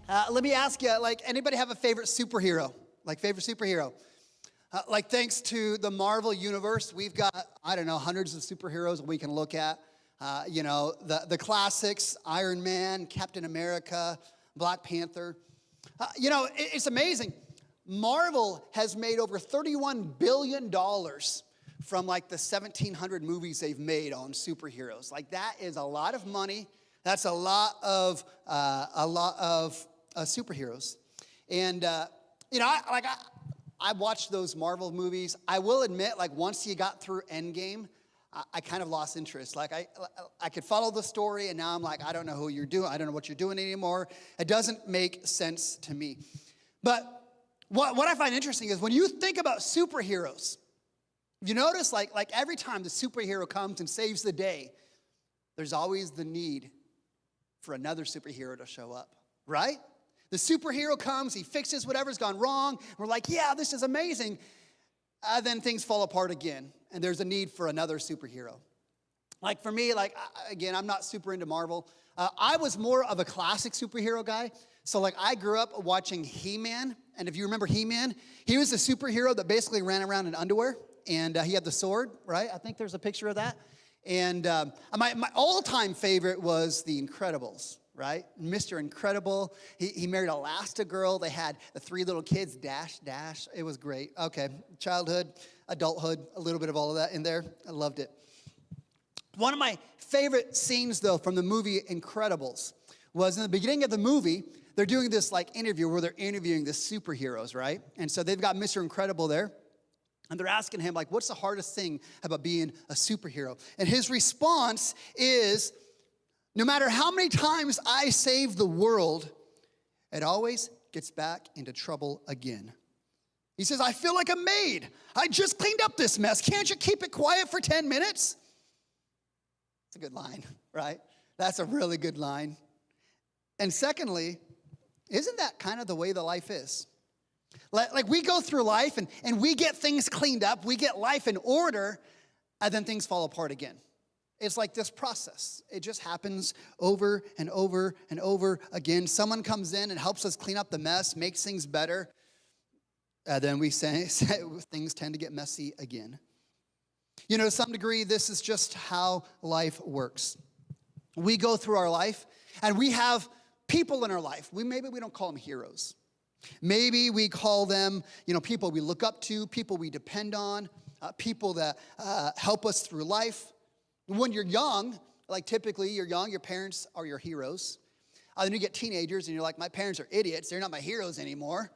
Let me ask you, like, anybody have a favorite superhero? Like, favorite superhero? Like, thanks to the Marvel universe, we've got, I don't know, hundreds of superheroes we can look at. The classics, Iron Man, Captain America, Black Panther. It's amazing. Marvel has made over $31 billion from like the 1,700 movies they've made on superheroes. Like, that is a lot of money. That's a lot of superheroes. And, I watched those Marvel movies. I will admit, like, once you got through Endgame, I kind of lost interest. Like, I could follow the story, and now I'm like, I don't know who you're doing. I don't know what you're doing anymore. It doesn't make sense to me. But what I find interesting is when you think about superheroes, you notice, like every time the superhero comes and saves the day, there's always the need for another superhero to show up, right? The superhero comes, he fixes whatever's gone wrong. We're like, yeah, this is amazing. Then things fall apart again, and there's a need for another superhero. Like, for me, again, I'm not super into Marvel. I was more of a classic superhero guy. So, I grew up watching He-Man. And if you remember He-Man, he was a superhero that basically ran around in underwear. And he had the sword, right? I think there's a picture of that. And my all-time favorite was The Incredibles, right? Mr. Incredible. He married Elastigirl. They had the 3 little kids, Dash. It was great. Okay, childhood, adulthood, a little bit of all of that in there. I loved it. One of my favorite scenes, though, from the movie Incredibles was in the beginning of the movie, they're doing this, interview where they're interviewing the superheroes, right? And so they've got Mr. Incredible there. And they're asking him, what's the hardest thing about being a superhero? And his response is, no matter how many times I save the world, it always gets back into trouble again. He says, I feel like a maid. I just cleaned up this mess. Can't you keep it quiet for 10 minutes? It's a good line, right? That's a really good line. And secondly, isn't that kind of the way the life is? Like we go through life and we get things cleaned up, we get life in order, and then things fall apart again. It's like this process. It just happens over and over and over again. Someone comes in and helps us clean up the mess, makes things better, and then we say things tend to get messy again. To some degree, this is just how life works. We go through our life, and we have people in our life. Maybe we don't call them heroes. Maybe we call them, people we look up to, people we depend on, people that help us through life. When you're young, typically you're young, your parents are your heroes. Then you get teenagers and you're like, my parents are idiots. They're not my heroes anymore.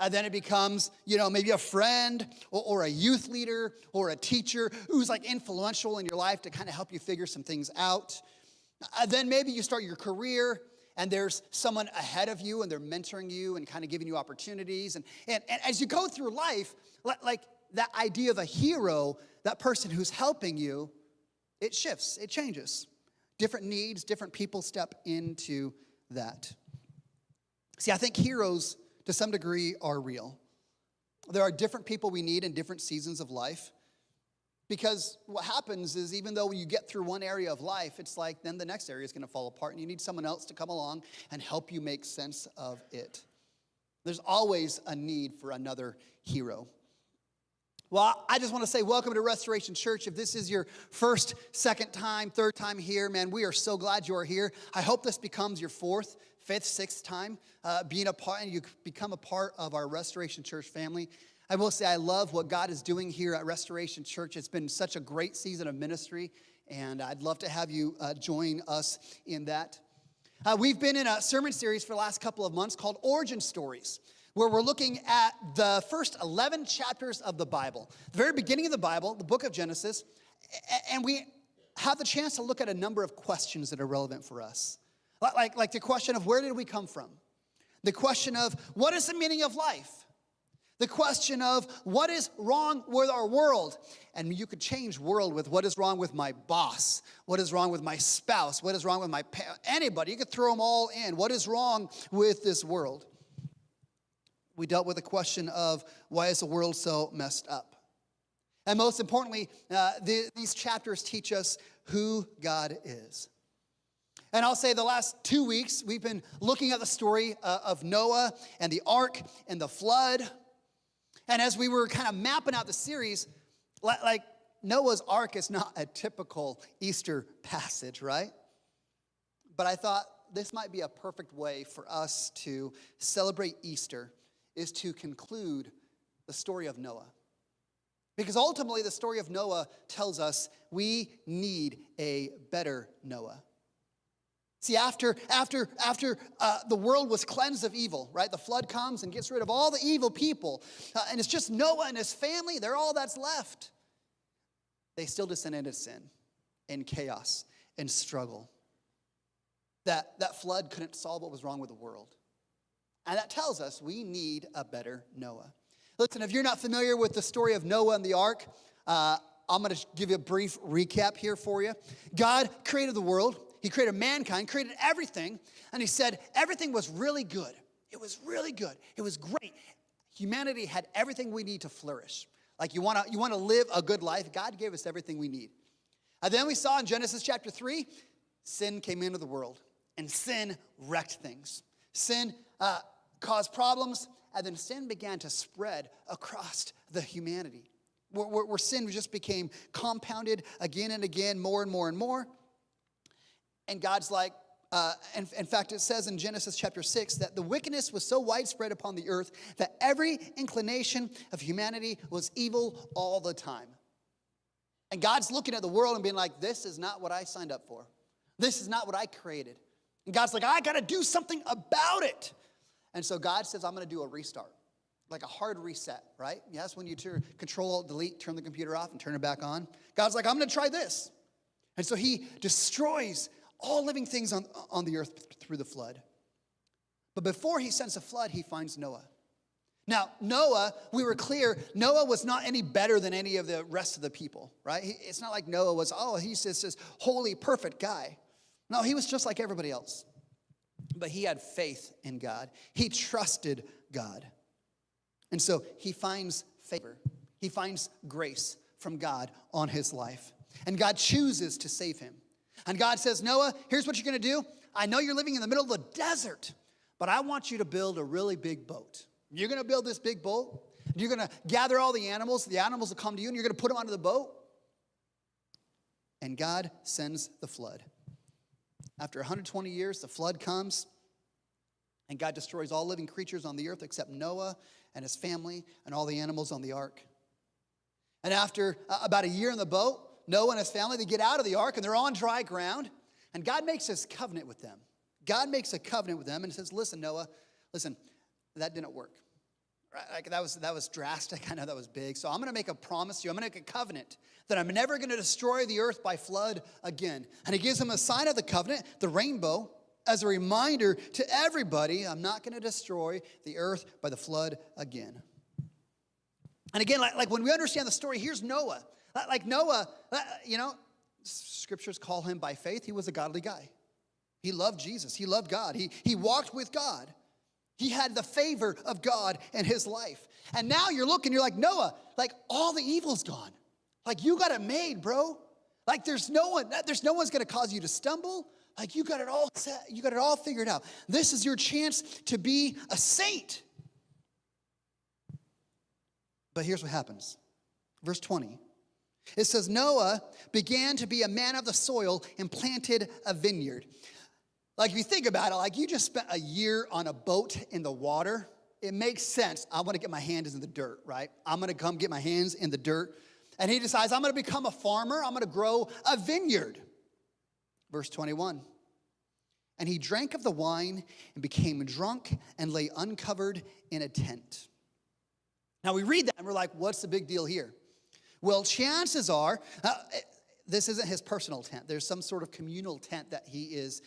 Then it becomes, maybe a friend or a youth leader or a teacher who's influential in your life to kind of help you figure some things out. Then maybe you start your career and there's someone ahead of you and they're mentoring you and kind of giving you opportunities. And as you go through life, that idea of a hero, that person who's helping you, it shifts, it changes. Different needs, different people step into that. See, I think heroes, to some degree, are real. There are different people we need in different seasons of life. Because what happens is even though you get through one area of life, it's then the next area is going to fall apart. And you need someone else to come along and help you make sense of it. There's always a need for another hero. Well, I just want to say welcome to Restoration Church. If this is your first, second time, third time here, man, we are so glad you are here. I hope this becomes your fourth, fifth, sixth time being a part, and you become a part of our Restoration Church family. I will say I love what God is doing here at Restoration Church. It's been such a great season of ministry, and I'd love to have you join us in that. We've been in a sermon series for the last couple of months called Origin Stories, where we're looking at the first 11 chapters of the Bible, the very beginning of the Bible, the book of Genesis, and we have the chance to look at a number of questions that are relevant for us. Like the question of where did we come from? The question of what is the meaning of life? The question of what is wrong with our world? And you could change world with what is wrong with my boss? What is wrong with my spouse? What is wrong with my anybody? You could throw them all in. What is wrong with this world? We dealt with the question of why is the world so messed up? And most importantly, these chapters teach us who God is. And I'll say the last 2 weeks, we've been looking at the story of Noah and the ark and the flood. And as we were kind of mapping out the series, like Noah's ark is not a typical Easter passage, right? But I thought this might be a perfect way for us to celebrate Easter, is to conclude the story of Noah. Because ultimately, the story of Noah tells us we need a better Noah. See, after the world was cleansed of evil, right? The flood comes and gets rid of all the evil people. And it's just Noah and his family. They're all that's left. They still descended into sin and chaos and struggle. That flood couldn't solve what was wrong with the world. And that tells us we need a better Noah. Listen, if you're not familiar with the story of Noah and the ark, I'm going to give you a brief recap here for you. God created the world. He created mankind, created everything, and he said everything was really good. It was really good. It was great. Humanity had everything we need to flourish. Like you want to live a good life, God gave us everything we need. And then we saw in Genesis chapter 3, sin came into the world, and sin wrecked things. Sin caused problems, and then sin began to spread across the humanity, where sin just became compounded again and again, more and more and more. And God's like, in fact, it says in Genesis chapter 6 that the wickedness was so widespread upon the earth that every inclination of humanity was evil all the time. And God's looking at the world and being like, this is not what I signed up for. This is not what I created. And God's like, I got to do something about it. And so God says, I'm going to do a restart, like a hard reset, right? Yes, when you Control-Alt-Delete, turn the computer off and turn it back on. God's like, I'm going to try this. And so he destroys all living things on the earth through the flood. But before he sends a flood, he finds Noah. Now, Noah, we were clear, Noah was not any better than any of the rest of the people, right? It's not like Noah was, he's just this holy, perfect guy. No, he was just like everybody else. But he had faith in God. He trusted God. And so he finds favor. He finds grace from God on his life. And God chooses to save him. And God says, Noah, here's what you're going to do. I know you're living in the middle of the desert, but I want you to build a really big boat. You're going to build this big boat. You're going to gather all the animals. The animals will come to you, and you're going to put them onto the boat. And God sends the flood. After 120 years, the flood comes, and God destroys all living creatures on the earth except Noah and his family and all the animals on the ark. And after about a year in the boat, Noah and his family, they get out of the ark, and they're on dry ground. And God makes this covenant with them. God makes a covenant with them and says, listen, Noah, listen, that didn't work. Right? Like that was drastic. I know that was big. So I'm going to make a promise to you. I'm going to make a covenant that I'm never going to destroy the earth by flood again. And he gives them a sign of the covenant, the rainbow, as a reminder to everybody, I'm not going to destroy the earth by the flood again. And again, like when we understand the story, here's Noah. Like Noah, scriptures call him by faith. He was a godly guy. He loved Jesus. He loved God. He walked with God. He had the favor of God in his life. And now you're like, Noah, like all the evil's gone. Like you got it made, bro. Like there's no one's going to cause you to stumble. Like you got it all set. You got it all figured out. This is your chance to be a saint. But here's what happens. Verse 20. It says, Noah began to be a man of the soil and planted a vineyard. Like if you think about it, like you just spent a year on a boat in the water. It makes sense. I want to get my hands in the dirt, right? I'm going to come get my hands in the dirt. And he decides, I'm going to become a farmer. I'm going to grow a vineyard. Verse 21. And he drank of the wine and became drunk and lay uncovered in a tent. Now we read that and we're like, what's the big deal here? Well, chances are, this isn't his personal tent. There's some sort of communal tent that he is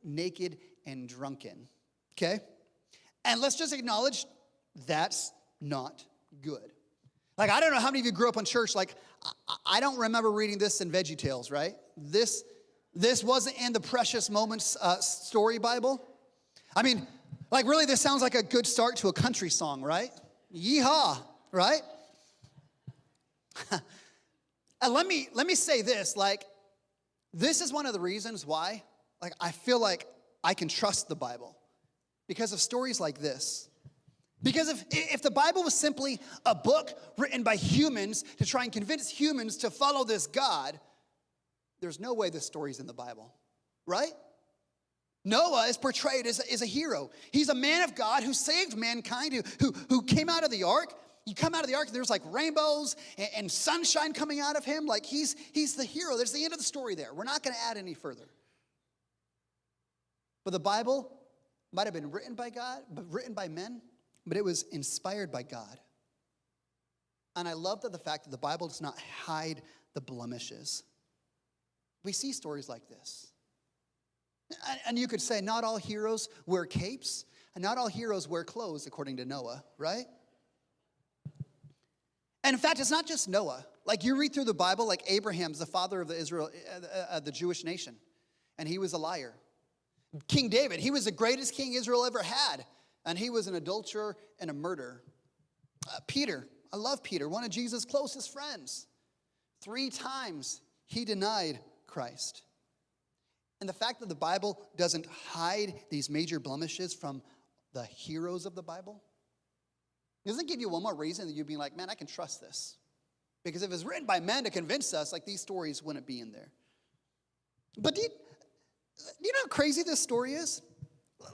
naked and drunken, okay? And let's just acknowledge that's not good. Like, I don't know how many of you grew up in church. Like, I don't remember reading this in VeggieTales, right? This wasn't in the Precious Moments story Bible. I mean, like, really, this sounds like a good start to a country song, right? Yeehaw, right? And let me say this, like, this is one of the reasons why like I feel like I can trust the Bible because of stories like this. Because if the Bible was simply a book written by humans to try and convince humans to follow this God, there's no way this story's in the Bible, right? Noah is portrayed as a hero. He's a man of God who saved mankind, who came out of the ark. You come out of the ark, there's like rainbows and sunshine coming out of him. Like he's the hero. There's the end of the story there. We're not going to add any further. But the Bible might have been written by God, but written by men, but it was inspired by God. And I love the fact that the Bible does not hide the blemishes. We see stories like this. And you could say not all heroes wear capes, and not all heroes wear clothes, according to Noah, right? And in fact, it's not just Noah. Like you read through the Bible, like Abraham's the father of the Jewish nation, and he was a liar. King David, he was the greatest king Israel ever had, and he was an adulterer and a murderer. Peter, I love Peter, one of Jesus' closest friends. 3 times he denied Christ. And the fact that the Bible doesn't hide these major blemishes from the heroes of the Bible, doesn't give you one more reason that you'd be like, man, I can trust this. Because if it's written by men to convince us, like these stories wouldn't be in there. But do you know how crazy this story is?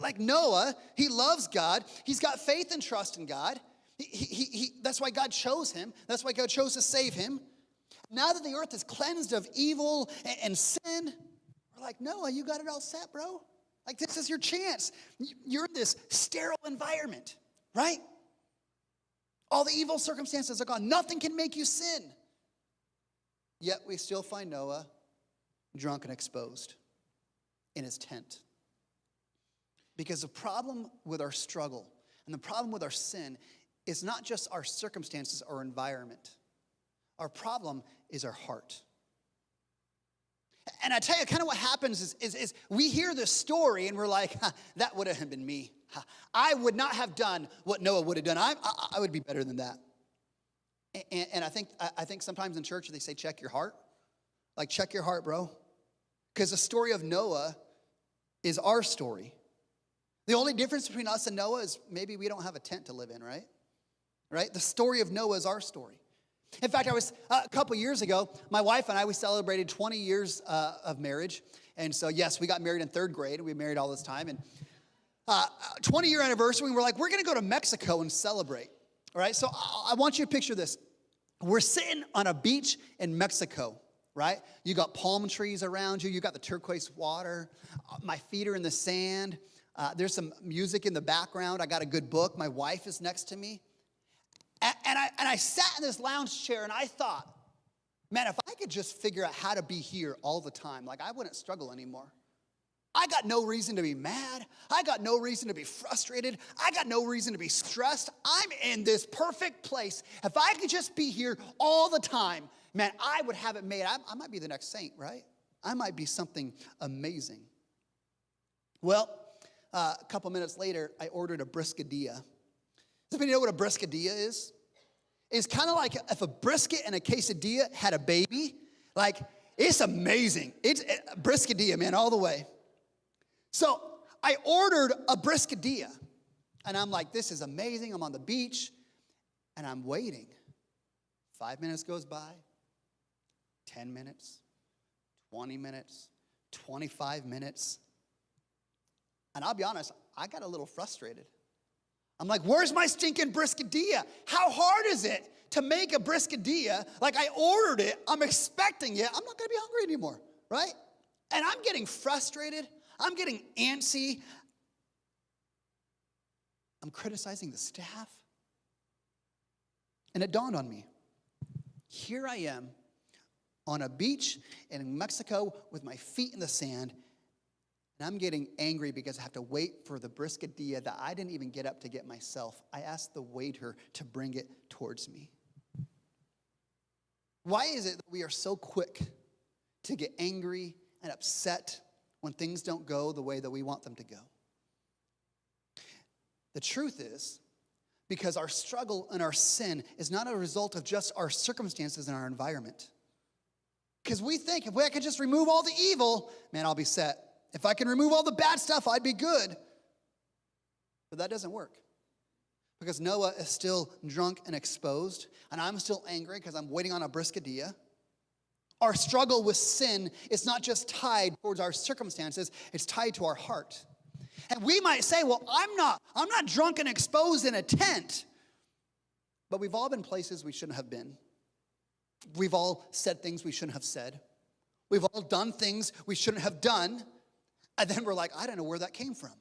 Like Noah, he loves God. He's got faith and trust in God. That's why God chose him. That's why God chose to save him. Now that the earth is cleansed of evil and sin, we're like, Noah, you got it all set, bro. Like this is your chance. You're in this sterile environment, right? All the evil circumstances are gone. Nothing can make you sin. Yet we still find Noah drunk and exposed in his tent. Because the problem with our struggle and the problem with our sin is not just our circumstances or environment. Our problem is our heart. And I tell you, kind of what happens is we hear this story and we're like, that would have been me. I would not have done what Noah would have done. I would be better than that. And I think sometimes in church they say, check your heart. Like, check your heart, bro. Because the story of Noah is our story. The only difference between us and Noah is maybe we don't have a tent to live in, right? Right? The story of Noah is our story. In fact, a couple years ago, my wife and I, we celebrated 20 years of marriage. And so, yes, we got married in 3rd grade. We were married all this time. And 20-year anniversary, we're like, we're going to go to Mexico and celebrate. All right? So I want you to picture this. We're sitting on a beach in Mexico, right? You got palm trees around you. You got the turquoise water. My feet are in the sand. There's some music in the background. I got a good book. My wife is next to me. And I sat in this lounge chair and I thought, man, if I could just figure out how to be here all the time, like I wouldn't struggle anymore. I got no reason to be mad. I got no reason to be frustrated. I got no reason to be stressed. I'm in this perfect place. If I could just be here all the time, man, I would have it made. I might be the next saint, right? I might be something amazing. Well, a couple minutes later, I ordered a briscadilla. Does anybody know what a briscadilla is? It's kind of like if a brisket and a quesadilla had a baby. Like, it's amazing. It's briscadilla, man, all the way. So I ordered a briscadilla. And I'm like, this is amazing. I'm on the beach. And I'm waiting. 5 minutes goes by. 10 minutes. 20 minutes. 25 minutes. And I'll be honest, I got a little frustrated. I'm like, where's my stinking briscadilla? How hard is it to make a briscadilla? Like, I ordered it. I'm expecting it. I'm not going to be hungry anymore, right? And I'm getting frustrated. I'm getting antsy. I'm criticizing the staff. And it dawned on me. Here I am on a beach in Mexico with my feet in the sand. And I'm getting angry because I have to wait for the briscadilla that I didn't even get up to get myself. I asked the waiter to bring it towards me. Why is it that we are so quick to get angry and upset when things don't go the way that we want them to go? The truth is, because our struggle and our sin is not a result of just our circumstances and our environment. Because we think if I could just remove all the evil, man, I'll be set. If I can remove all the bad stuff, I'd be good. But that doesn't work. Because Noah is still drunk and exposed, and I'm still angry because I'm waiting on a briscadilla. Our struggle with sin is not just tied towards our circumstances, it's tied to our heart. And we might say, well, I'm not drunk and exposed in a tent. But we've all been places we shouldn't have been. We've all said things we shouldn't have said. We've all done things we shouldn't have done. And then we're like, I don't know where that came from.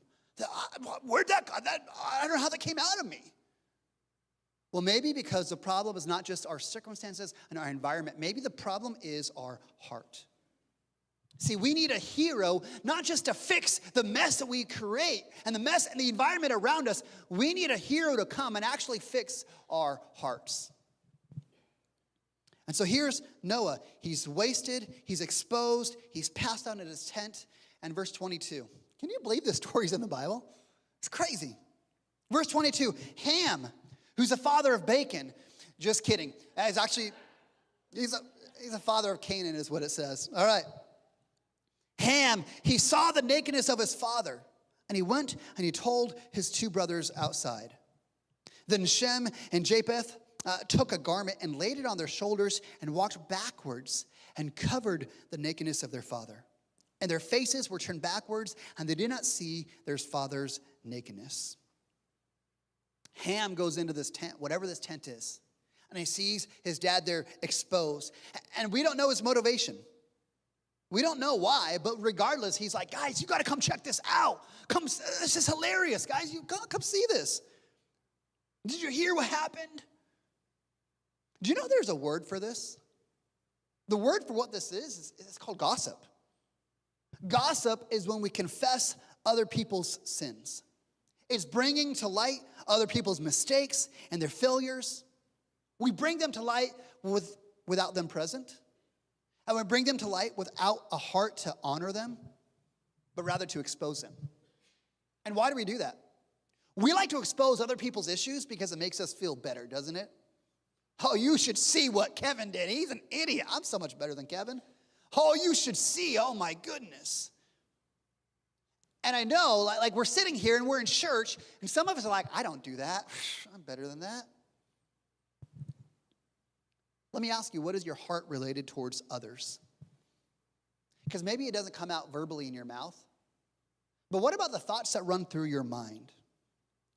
Where'd that go? I don't know how that came out of me. Well, maybe because the problem is not just our circumstances and our environment. Maybe the problem is our heart. See, we need a hero, not just to fix the mess that we create and the mess and the environment around us. We need a hero to come and actually fix our hearts. And so here's Noah. He's wasted, he's exposed, he's passed out in his tent. And verse 22. Can you believe this story's in the Bible? It's crazy. Verse 22, Ham, who's the father of Bacon. Just kidding. He's a father of Canaan is what it says. All right. Ham, he saw the nakedness of his father, and he went and he told his two brothers outside. Then Shem and Japheth took a garment and laid it on their shoulders and walked backwards and covered the nakedness of their father. And their faces were turned backwards, and they did not see their father's nakedness. Ham goes into this tent, whatever this tent is, and he sees his dad there exposed. And we don't know his motivation. We don't know why, but regardless, he's like, guys, you got to come check this out. Come, this is hilarious, guys. You come see this. Did you hear what happened? Do you know there's a word for this? The word for what this is it's called gossip. Gossip is when we confess other people's sins. It's bringing to light other people's mistakes and their failures. We bring them to light without them present. And we bring them to light without a heart to honor them, but rather to expose them. And why do we do that? We like to expose other people's issues because it makes us feel better, doesn't it? Oh, you should see what Kevin did. He's an idiot. I'm so much better than Kevin. Oh, you should see. Oh, my goodness. And I know, like we're sitting here and we're in church, and some of us are like, I don't do that. I'm better than that. Let me ask you, what is your heart related towards others? Because maybe it doesn't come out verbally in your mouth. But what about the thoughts that run through your mind?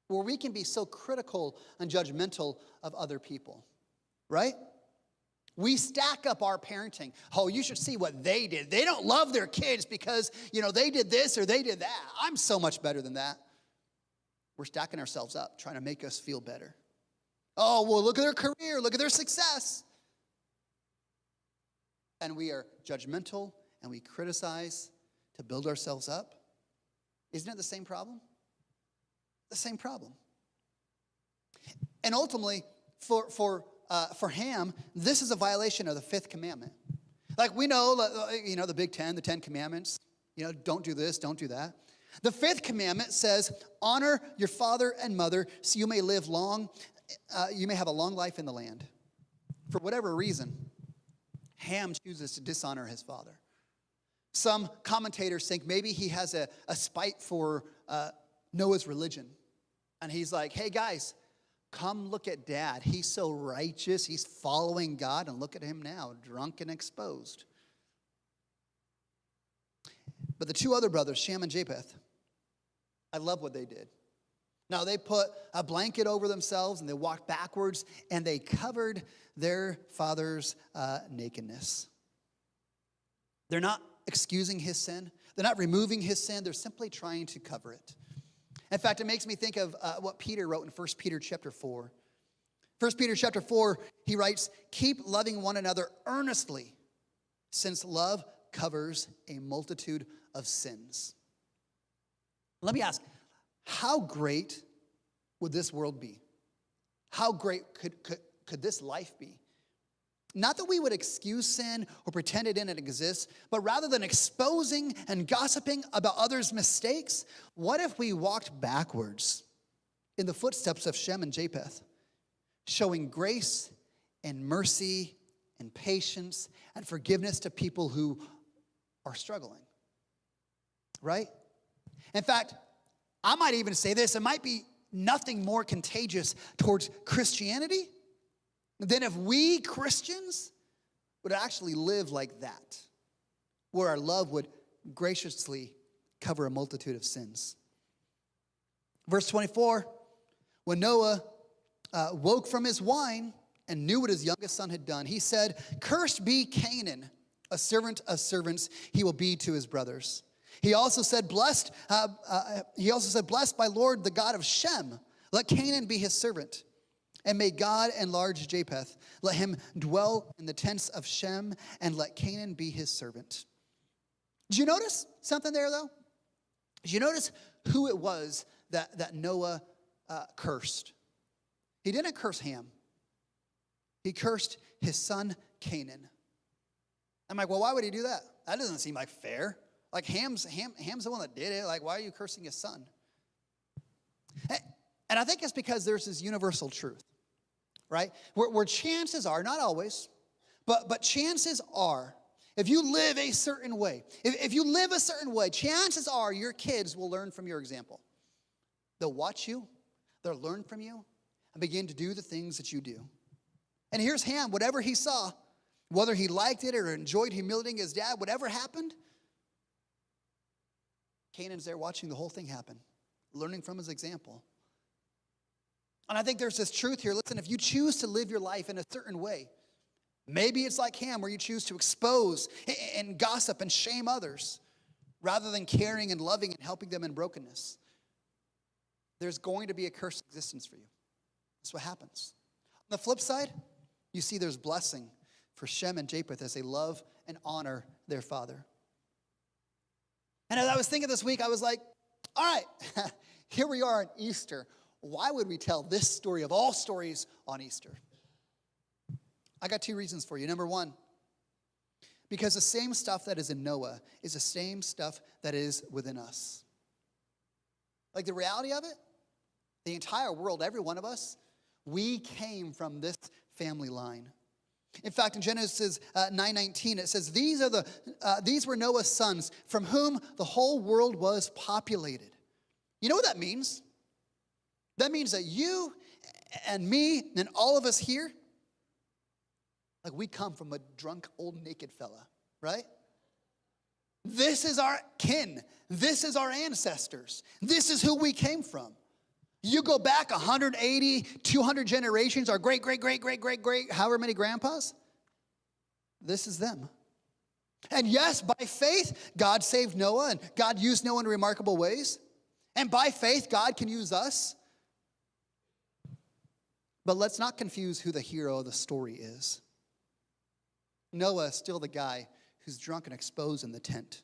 Where we can be so critical and judgmental of other people, right? We stack up our parenting. Oh, you should see what they did. They don't love their kids because, they did this or they did that. I'm so much better than that. We're stacking ourselves up, trying to make us feel better. Oh, well, look at their career. Look at their success. And we are judgmental and we criticize to build ourselves up. Isn't it the same problem? The same problem. And ultimately, for Ham, this is a violation of the fifth commandment. Like we know, the Big Ten, the 10 Commandments, don't do this, don't do that. The fifth commandment says, honor your father and mother so you may live long, you may have a long life in the land. For whatever reason, Ham chooses to dishonor his father. Some commentators think maybe he has a spite for Noah's religion. And he's like, hey guys, come look at dad. He's so righteous. He's following God. And look at him now, drunk and exposed. But the two other brothers, Shem and Japheth, I love what they did. Now, they put a blanket over themselves and they walked backwards and they covered their father's nakedness. They're not excusing his sin. They're not removing his sin. They're simply trying to cover it. In fact, it makes me think of what Peter wrote in 1 Peter chapter 4. 1 Peter chapter 4, he writes, keep loving one another earnestly, since love covers a multitude of sins. Let me ask, how great would this world be? How great could this life be? Not that we would excuse sin or pretend it didn't exist, but rather than exposing and gossiping about others' mistakes, what if we walked backwards in the footsteps of Shem and Japheth, showing grace and mercy and patience and forgiveness to people who are struggling? right? In fact, I might even say this, it might be nothing more contagious towards Christianity than if we Christians would actually live like that, where our love would graciously cover a multitude of sins. Verse 24, when Noah woke from his wine and knew what his youngest son had done, he said, "Cursed be Canaan, a servant of servants he will be to his brothers." He also said, "Blessed by Lord, the God of Shem. Let Canaan be his servant. And may God enlarge Japheth. Let him dwell in the tents of Shem, and let Canaan be his servant." Did you notice something there, though? Did you notice who it was that Noah cursed? He didn't curse Ham. He cursed his son Canaan. I'm like, well, why would he do that? That doesn't seem like fair. Like Ham's the one that did it. Like, why are you cursing his son? And I think it's because there's this universal truth, right? Where chances are, not always, but chances are, if you live a certain way, if you live a certain way, chances are your kids will learn from your example. They'll watch you, they'll learn from you, and begin to do the things that you do. And here's Ham, whatever he saw, whether he liked it or enjoyed humiliating his dad, whatever happened, Canaan's there watching the whole thing happen, learning from his example. And I think there's this truth here. Listen, if you choose to live your life in a certain way, maybe it's like Ham, where you choose to expose and gossip and shame others rather than caring and loving and helping them in brokenness. There's going to be a cursed existence for you. That's what happens. On the flip side, you see there's blessing for Shem and Japheth as they love and honor their father. And as I was thinking this week, I was like, all right, here we are on Easter. Why would we tell this story of all stories on Easter? I got two reasons for you. Number one, because the same stuff that is in Noah is the same stuff that is within us. Like the reality of it, the entire world, every one of us, we came from this family line. In fact, in Genesis 9:19, it says, these were Noah's sons, from whom the whole world was populated. You know what that means? That means that you and me and all of us here, like we come from a drunk, old, naked fella, right? This is our kin. This is our ancestors. This is who we came from. You go back 180, 200 generations, our great, however many grandpas, this is them. And yes, by faith, God saved Noah, and God used Noah in remarkable ways. And by faith, God can use us. But let's not confuse who the hero of the story is. Noah is still the guy who's drunk and exposed in the tent.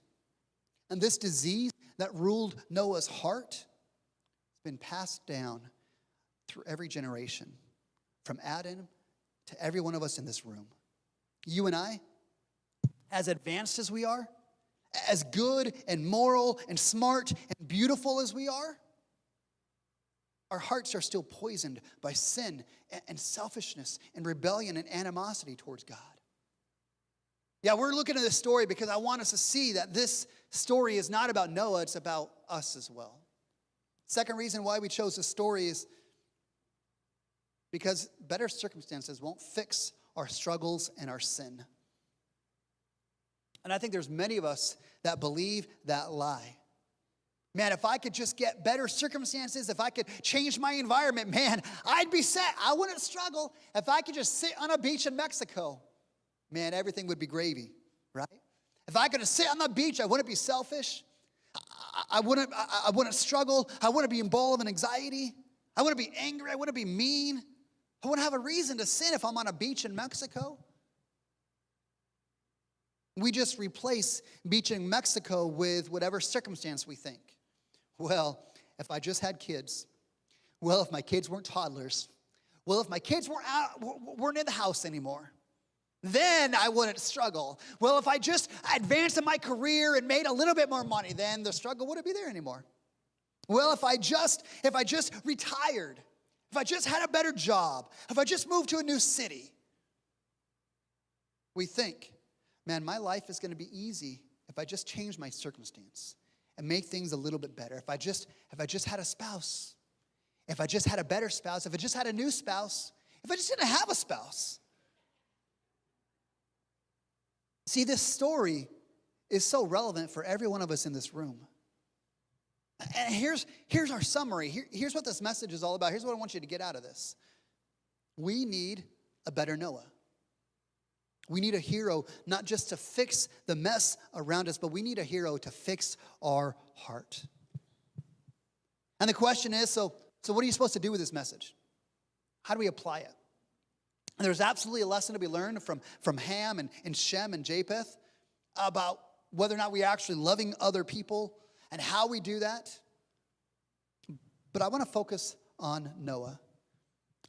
And this disease that ruled Noah's heart has been passed down through every generation, from Adam to every one of us in this room. You and I, as advanced as we are, as good and moral and smart and beautiful as we are, our hearts are still poisoned by sin and selfishness and rebellion and animosity towards God. Yeah, we're looking at this story because I want us to see that this story is not about Noah, it's about us as well. Second reason why we chose this story is because better circumstances won't fix our struggles and our sin. And I think there's many of us that believe that lie. Man, if I could just get better circumstances, if I could change my environment, man, I'd be set. I wouldn't struggle. If I could just sit on a beach in Mexico, man, everything would be gravy, right? If I could just sit on the beach, I wouldn't be selfish. I wouldn't struggle. I wouldn't be involved in anxiety. I wouldn't be angry. I wouldn't be mean. I wouldn't have a reason to sin if I'm on a beach in Mexico. We just replace beach in Mexico with whatever circumstance we think. Well, if I just had kids. Well, if my kids weren't toddlers. Well, if my kids weren't in the house anymore. Then I wouldn't struggle. Well, if I just advanced in my career and made a little bit more money, then the struggle wouldn't be there anymore. Well, if I just retired, if I just had a better job, if I just moved to a new city, we think, man, my life is going to be easy if I just change my circumstance and make things a little bit better. If I just had a spouse, if I just had a better spouse, if I just had a new spouse, if I just didn't have a spouse. See, this story is so relevant for every one of us in this room. And here's our summary. Here's what this message is all about. Here's what I want you to get out of this. We need a better Noah. We need a hero not just to fix the mess around us, but we need a hero to fix our heart. And the question is, so what are you supposed to do with this message? How do we apply it? And there's absolutely a lesson to be learned from Ham and Shem and Japheth about whether or not we're actually loving other people and how we do that. But I want to focus on Noah.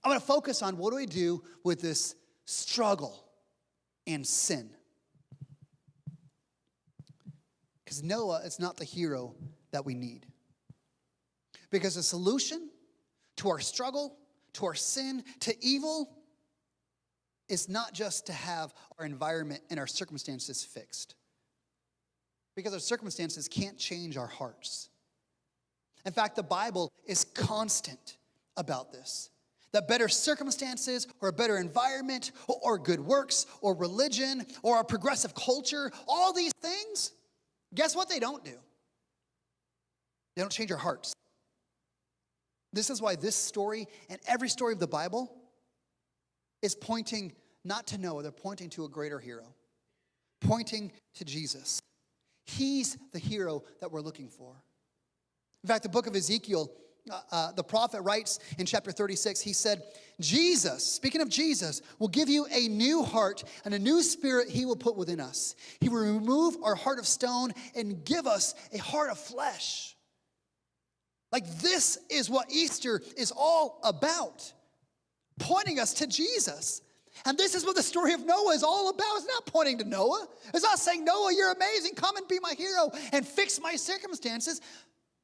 I want to focus on what do we do with this struggle and sin. Because Noah is not the hero that we need. Because the solution to our struggle, to our sin, to evil, is not just to have our environment and our circumstances fixed. Because our circumstances can't change our hearts. In fact, the Bible is constant about this. That better circumstances or a better environment or good works or religion or a progressive culture, all these things, guess what they don't do? They don't change our hearts. This is why this story and every story of the Bible is pointing not to Noah, they're pointing to a greater hero, pointing to Jesus. He's the hero that we're looking for. In fact, the book of Ezekiel, the prophet writes in chapter 36, he said, Jesus, speaking of Jesus, will give you a new heart and a new spirit he will put within us. He will remove our heart of stone and give us a heart of flesh. Like this is what Easter is all about, pointing us to Jesus. And this is what the story of Noah is all about. It's not pointing to Noah. It's not saying, Noah, you're amazing. Come and be my hero and fix my circumstances.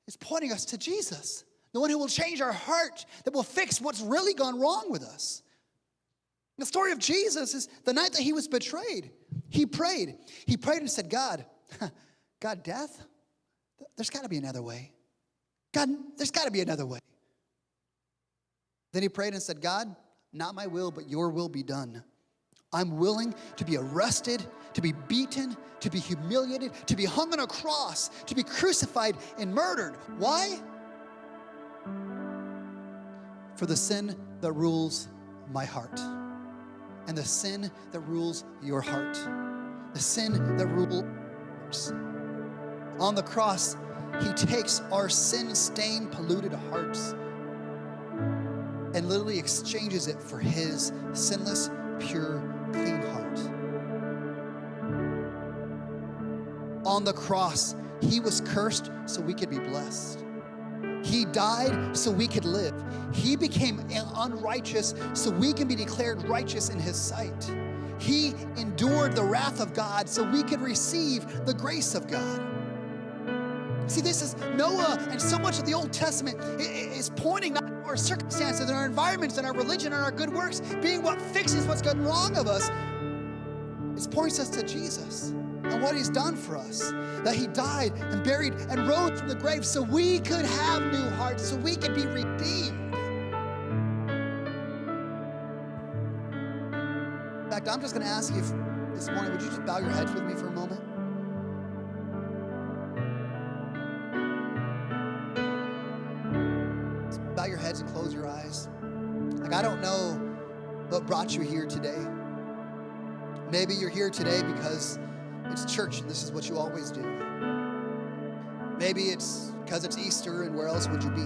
It's pointing us to Jesus, the one who will change our heart, that will fix what's really gone wrong with us. The story of Jesus is the night that he was betrayed. He prayed. He prayed and said, God, death? There's got to be another way. God, there's got to be another way. Then he prayed and said, God, not my will, but your will be done. I'm willing to be arrested, to be beaten, to be humiliated, to be hung on a cross, to be crucified and murdered. Why? For the sin that rules my heart and the sin that rules your heart, the sin that rules yours. On the cross, he takes our sin-stained, polluted hearts and literally exchanges it for his sinless, pure, clean heart. On the cross, he was cursed so we could be blessed. He died so we could live. He became unrighteous so we can be declared righteous in his sight. He endured the wrath of God so we could receive the grace of God. See, this is Noah, and so much of the Old Testament is pointing not to our circumstances and our environments and our religion and our good works being what fixes what's gone wrong of us. It points us to Jesus and what he's done for us, that he died and buried and rose from the grave so we could have new hearts, so we could be redeemed. In fact, I'm just going to ask you this morning, would you just bow your heads with me for a moment? Bow your heads and close your eyes. Like, I don't know what brought you here today. Maybe you're here today because it's church and this is what you always do. Maybe it's because it's Easter and where else would you be?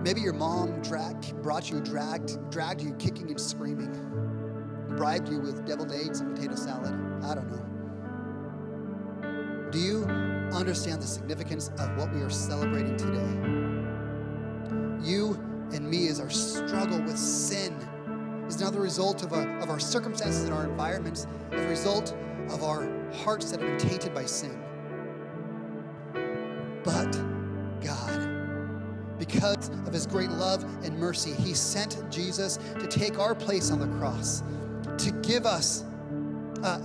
Maybe your mom dragged you kicking and screaming, bribed you with deviled eggs and potato salad. I don't know. Do you understand the significance of what we are celebrating today? You and me, as our struggle with sin is not the result of our circumstances and our environments, as a result of our hearts that have been tainted by sin. But God, because of his great love and mercy, he sent Jesus to take our place on the cross, to give us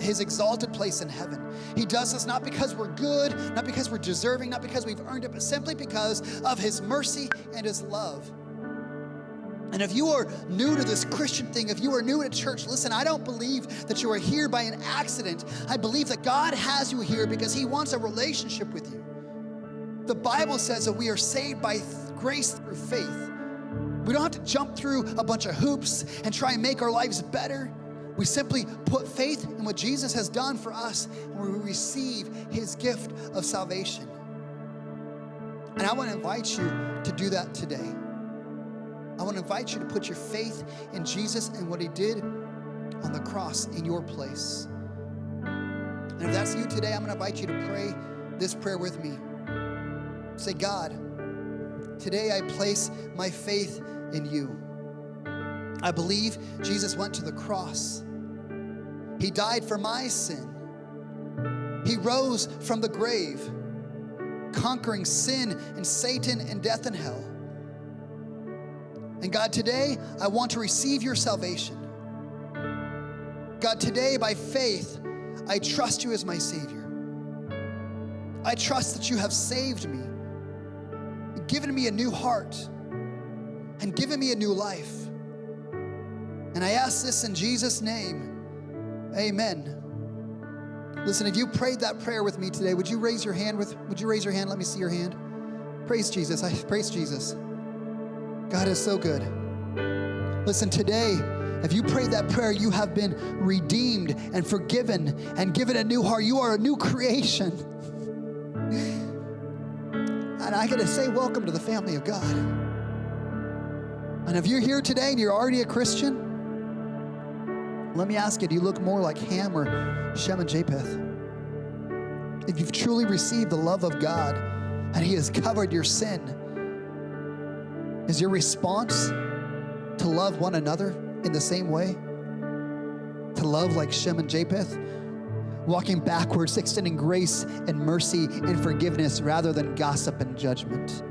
his exalted place in heaven. He does this not because we're good, not because we're deserving, not because we've earned it, but simply because of his mercy and his love. And if you are new to this Christian thing, if you are new to church, listen, I don't believe that you are here by an accident. I believe that God has you here because he wants a relationship with you. The Bible says that we are saved by grace through faith. We don't have to jump through a bunch of hoops and try and make our lives better. We simply put faith in what Jesus has done for us, and we receive his gift of salvation. And I want to invite you to do that today. I want to invite you to put your faith in Jesus and what he did on the cross in your place. And if that's you today, I'm going to invite you to pray this prayer with me. Say, God, today I place my faith in you. I believe Jesus went to the cross. He died for my sin. He rose from the grave, conquering sin and Satan and death and hell. And God, today I want to receive your salvation. God, today by faith, I trust you as my Savior. I trust that you have saved me, given me a new heart, and given me a new life. And I ask this in Jesus' name, amen. Listen, if you prayed that prayer with me today, would you raise your hand? Let me see your hand. Praise Jesus. Praise Jesus. God is so good. Listen, today, if you prayed that prayer, you have been redeemed and forgiven and given a new heart. You are a new creation. And I got to say, welcome to the family of God. And if you're here today and you're already a Christian, let me ask you, do you look more like Ham or Shem and Japheth? If you've truly received the love of God and he has covered your sin, is your response to love one another in the same way? To love like Shem and Japheth? Walking backwards, extending grace and mercy and forgiveness rather than gossip and judgment.